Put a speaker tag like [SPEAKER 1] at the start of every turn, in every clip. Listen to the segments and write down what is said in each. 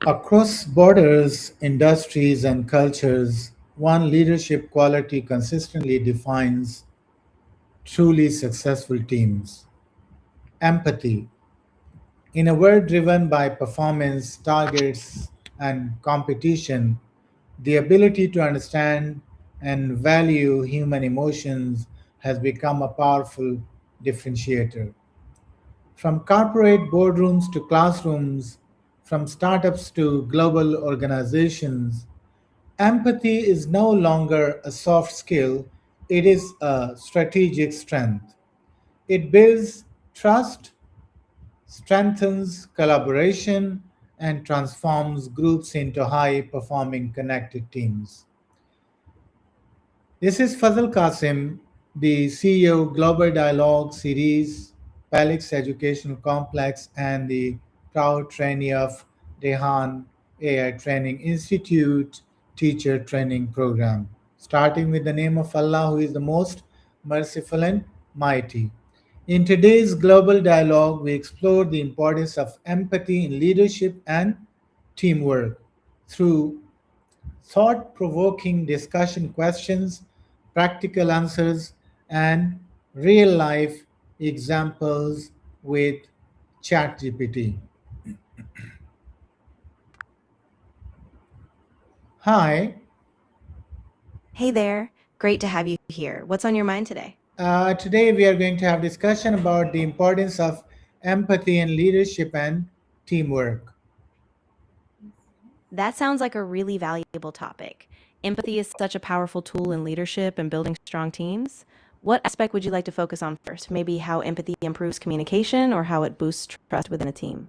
[SPEAKER 1] Across borders, industries, and cultures, one leadership quality consistently defines truly successful teams: empathy. In a world driven by performance, targets, and competition, the ability to understand and value human emotions has become a powerful differentiator. From corporate boardrooms to classrooms, from startups to global organizations, empathy is no longer a soft skill, it is a strategic strength. It builds trust, strengthens collaboration, and transforms groups into high performing connected teams. This is Fazal Qasim, the CEO Global Dialogue Series, Palix Educational Complex, and the proud trainee of Rehan AI Training Institute Teacher Training Program. Starting with the name of Allah, who is the most merciful and mighty. In today's global dialogue, we explore the importance of empathy in leadership and teamwork through thought provoking discussion questions, practical answers, and real life examples with Chatgpt. Hi,
[SPEAKER 2] Hey there. Great to have you here. What's on your mind today?
[SPEAKER 1] today we are going to have discussion about the importance of empathy in leadership and teamwork.
[SPEAKER 2] That sounds like a really valuable topic. Empathy is such a powerful tool in leadership and building strong teams. What aspect would you like to focus on first? Maybe how empathy improves communication or how it boosts trust within a team?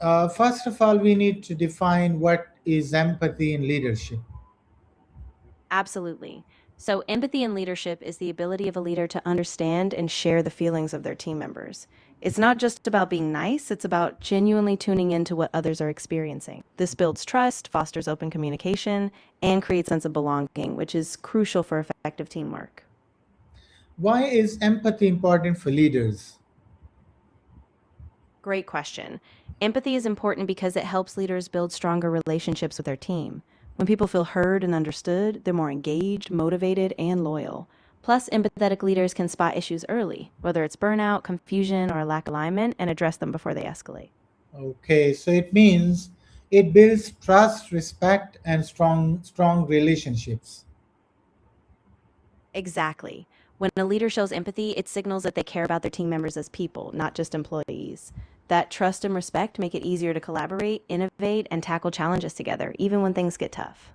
[SPEAKER 1] First of all, we need to define what is empathy in leadership.
[SPEAKER 2] Absolutely. So, empathy in leadership is the ability of a leader to understand and share the feelings of their team members. It's not just about being nice, it's about genuinely tuning into what others are experiencing. This builds trust, fosters open communication, and creates sense of belonging, which is crucial for effective teamwork.
[SPEAKER 1] Why is empathy important for leaders?
[SPEAKER 2] Great question. Empathy is important because it helps leaders build stronger relationships with their team. When people feel heard and understood, they're more engaged, motivated, and loyal. Plus, empathetic leaders can spot issues early, whether it's burnout, confusion, or a lack of alignment, and address them before they escalate.
[SPEAKER 1] Okay, so it means it builds trust, respect, and strong relationships.
[SPEAKER 2] Exactly. When a leader shows empathy, it signals that they care about their team members as people, not just employees. That trust and respect make it easier to collaborate, innovate, and tackle challenges together, even when things get tough.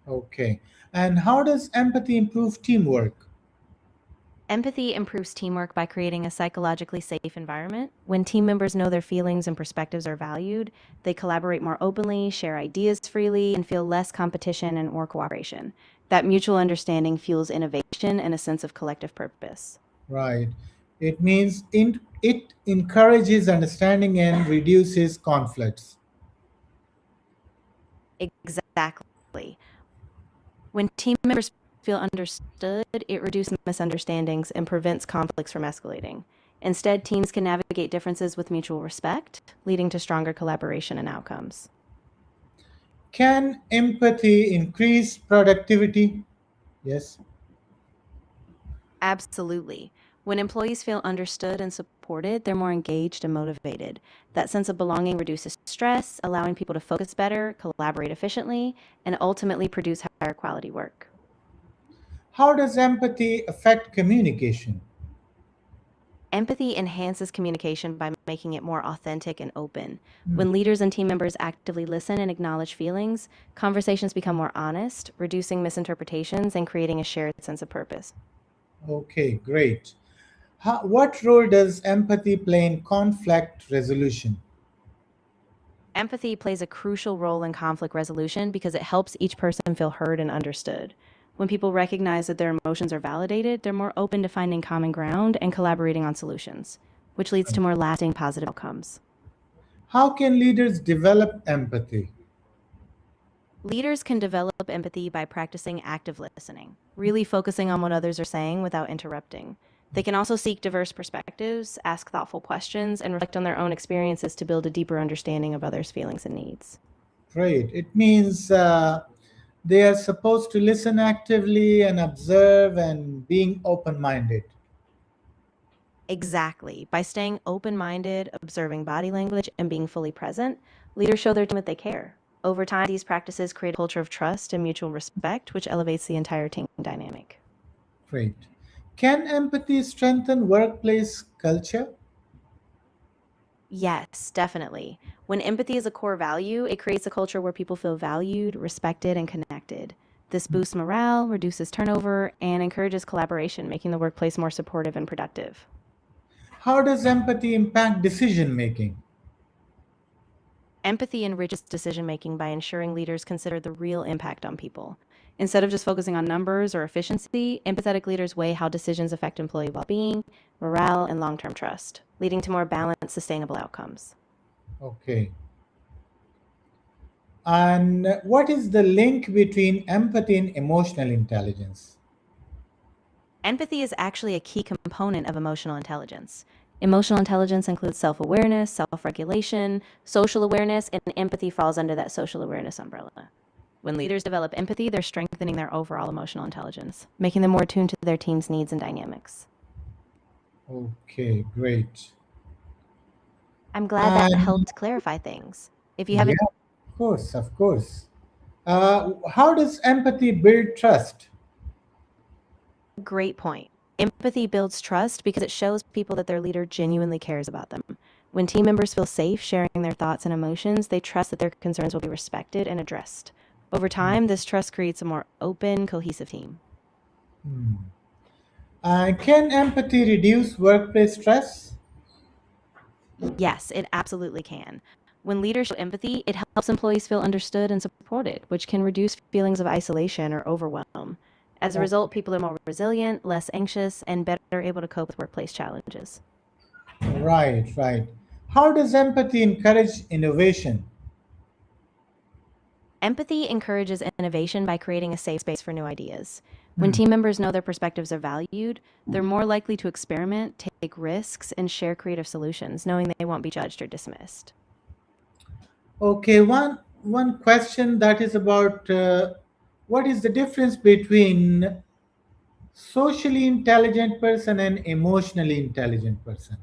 [SPEAKER 1] Okay, and how does empathy improve teamwork?
[SPEAKER 2] Empathy improves teamwork by creating a psychologically safe environment. When team members know their feelings and perspectives are valued, they collaborate more openly, share ideas freely, and feel less competition and more cooperation. That mutual understanding fuels innovation and a sense of collective purpose.
[SPEAKER 1] Right, it means it encourages understanding and reduces conflicts.
[SPEAKER 2] Exactly. When team members feel understood, it reduces misunderstandings and prevents conflicts from escalating. Instead, teams can navigate differences with mutual respect, leading to stronger collaboration and outcomes.
[SPEAKER 1] Can empathy increase productivity? Yes.
[SPEAKER 2] Absolutely. When employees feel understood and supported, they're more engaged and motivated. That sense of belonging reduces stress, allowing people to focus better, collaborate efficiently, and ultimately produce higher quality work.
[SPEAKER 1] How does empathy affect communication?
[SPEAKER 2] Empathy enhances communication by making it more authentic and open.
[SPEAKER 1] Hmm.
[SPEAKER 2] When leaders and team members actively listen and acknowledge feelings, conversations become more honest, reducing misinterpretations and creating a shared sense of purpose.
[SPEAKER 1] Okay, great. What role does empathy play in conflict resolution?
[SPEAKER 2] Empathy plays a crucial role in conflict resolution because it helps each person feel heard and understood. When people recognize that their emotions are validated, they're more open to finding common ground and collaborating on solutions, which leads to more lasting positive outcomes.
[SPEAKER 1] How can leaders develop empathy?
[SPEAKER 2] Leaders can develop empathy by practicing active listening, really focusing on what others are saying without interrupting. They can also seek diverse perspectives, ask thoughtful questions, and reflect on their own experiences to build a deeper understanding of others' feelings and needs.
[SPEAKER 1] Great. It means they are supposed to listen actively and observe and being open minded.
[SPEAKER 2] Exactly. By staying open minded, observing body language, and being fully present, leaders show their team that they care. Over time, these practices create a culture of trust and mutual respect, which elevates the entire team dynamic.
[SPEAKER 1] Great. Can empathy strengthen workplace culture?
[SPEAKER 2] Yes, definitely. When empathy is a core value, it creates a culture where people feel valued, respected, and connected. This boosts morale, reduces turnover, and encourages collaboration, making the workplace more supportive and productive.
[SPEAKER 1] How does empathy impact decision making?
[SPEAKER 2] Empathy enriches decision making by ensuring leaders consider the real impact on people. Instead of just focusing on numbers or efficiency, empathetic leaders weigh how decisions affect employee well being, morale, and long term trust, leading to more balanced, sustainable outcomes.
[SPEAKER 1] Okay. And what is the link between empathy and emotional intelligence?
[SPEAKER 2] Empathy is actually a key component of emotional intelligence. Emotional intelligence includes self awareness, self regulation, social awareness, and empathy falls under that social awareness umbrella. When leaders develop empathy, they're strengthening their overall emotional intelligence, making them more attuned to their team's needs and dynamics.
[SPEAKER 1] Okay, great.
[SPEAKER 2] I'm glad that
[SPEAKER 1] And
[SPEAKER 2] helped clarify things. If you have
[SPEAKER 1] yeah, of course, of course. How does empathy build trust?
[SPEAKER 2] a great point. Empathy builds trust because it shows people that their leader genuinely cares about them. When team members feel safe sharing their thoughts and emotions, they trust that their concerns will be respected and addressed. Over time, this trust creates a more open, cohesive team.
[SPEAKER 1] Hmm. Can empathy reduce workplace stress?
[SPEAKER 2] Yes, it absolutely can. When leaders show empathy, it helps employees feel understood and supported, which can reduce feelings of isolation or overwhelm. As a
[SPEAKER 1] Oh,
[SPEAKER 2] result, people are more resilient, less anxious, and better able to cope with workplace challenges.
[SPEAKER 1] right, right. How does empathy encourage innovation?
[SPEAKER 2] Empathy encourages innovation by creating a safe space for new ideas. When
[SPEAKER 1] Hmm.
[SPEAKER 2] team members know their perspectives are valued, they're more likely to experiment, take risks, and share creative solutions, knowing they won't be judged or dismissed.
[SPEAKER 1] Okay, one question that is about what is the difference between socially intelligent person and emotionally intelligent person?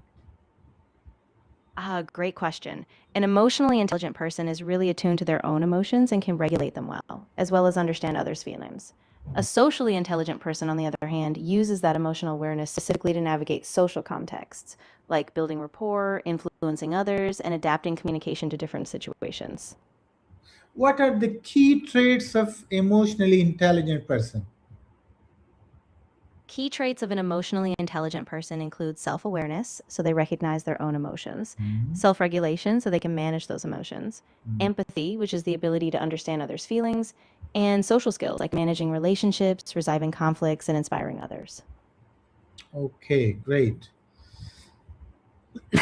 [SPEAKER 2] Great question. An emotionally intelligent person is really attuned to their own emotions and can regulate them well as understand others' feelings. A socially intelligent person, on the other hand, uses that emotional awareness specifically to navigate social contexts, like building rapport, influencing others, and adapting communication to different situations.
[SPEAKER 1] What are the key traits of emotionally intelligent person?
[SPEAKER 2] Key traits of an emotionally intelligent person include self awareness, so they recognize their own emotions,
[SPEAKER 1] Hmm.
[SPEAKER 2] self regulation, so they can manage those emotions, empathy, which is the ability to understand others' feelings, and social skills like managing relationships, resolving conflicts, and inspiring others.
[SPEAKER 1] Okay, great.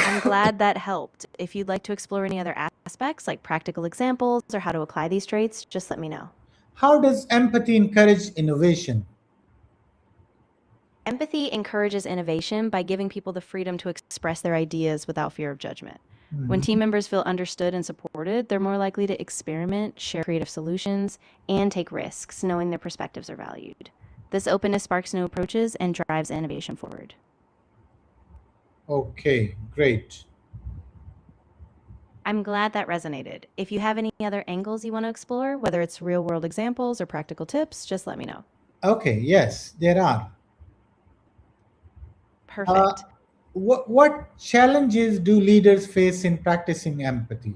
[SPEAKER 2] I'm glad that helped. If you'd like to explore any other aspects, like practical examples or how to apply these traits, just let me know.
[SPEAKER 1] How does empathy encourage innovation?
[SPEAKER 2] Empathy encourages innovation by giving people the freedom to express their ideas without fear of judgment. When team
[SPEAKER 1] Mhm.
[SPEAKER 2] members feel understood and supported, they're more likely to experiment, share creative solutions, and take risks, knowing their perspectives are valued. This openness sparks new approaches and drives innovation forward.
[SPEAKER 1] Okay, great.
[SPEAKER 2] I'm glad that resonated. If you have any other angles you want to explore, whether it's real world examples or practical tips, just let me know.
[SPEAKER 1] Okay, yes, there are. Uh,
[SPEAKER 2] Perfect.
[SPEAKER 1] what challenges do leaders face in practicing empathy?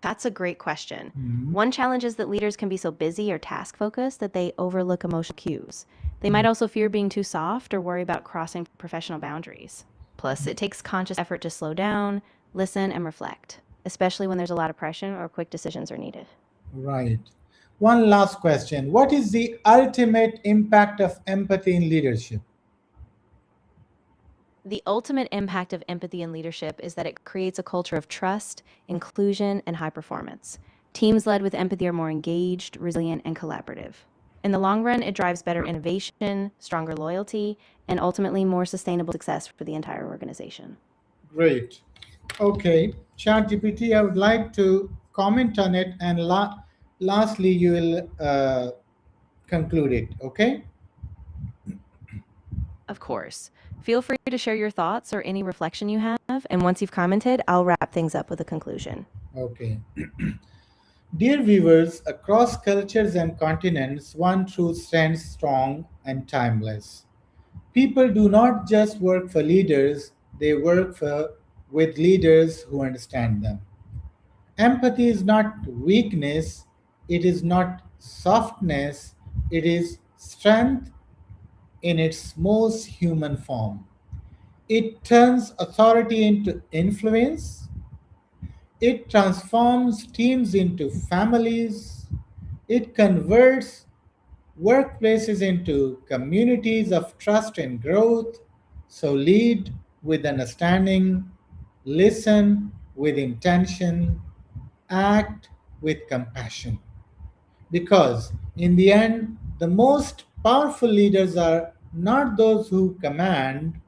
[SPEAKER 2] That's a great question.
[SPEAKER 1] Mhm.
[SPEAKER 2] One challenge is that leaders can be so busy or task focused that they overlook emotional cues. They might also fear being too soft or worry about crossing professional boundaries. Plus, it takes conscious effort to slow down, listen, and reflect, especially when there's a lot of pressure or quick decisions are needed.
[SPEAKER 1] Right. One last question. What is the ultimate impact of empathy in leadership?
[SPEAKER 2] The ultimate impact of empathy in leadership is that it creates a culture of trust, inclusion, and high performance. Teams led with empathy are more engaged, resilient, and collaborative. In the long run, it drives better innovation, stronger loyalty, and ultimately more sustainable success for the entire organization.
[SPEAKER 1] Great. Okay. ChatGPT, I would like to comment on it, and lastly, you will conclude it. Okay?
[SPEAKER 2] Of course. Feel free to share your thoughts or any reflection you have, and once you've commented, I'll wrap things up with a conclusion.
[SPEAKER 1] Okay. Dear viewers, across cultures and continents, one truth stands strong and timeless. People do not just work for leaders, they work with leaders who understand them. Empathy is not weakness, it is not softness, it is strength in its most human form. It turns authority into influence, it transforms teams into families, it converts workplaces into communities of trust and growth. So lead with understanding, listen with intention, act with compassion. Because in the end, the most powerful leaders are not those who command,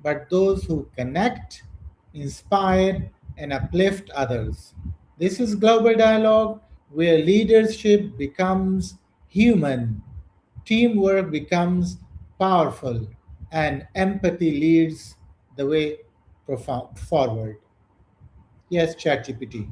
[SPEAKER 1] but those who connect, inspire, and uplift others. This is Global Dialogue, where leadership becomes human, teamwork becomes powerful, and empathy leads the way forward. Yes, ChatGPT.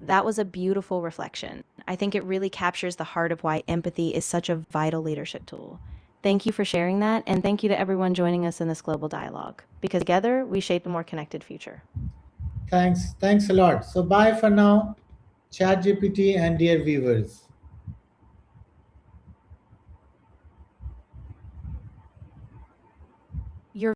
[SPEAKER 2] That was a beautiful reflection. I think it really captures the heart of why empathy is such a vital leadership tool. Thank you for sharing that, and thank you to everyone joining us in this global dialogue, because together we shape a more connected future.
[SPEAKER 1] Thanks a lot. So bye for now, ChatGPT and dear viewers.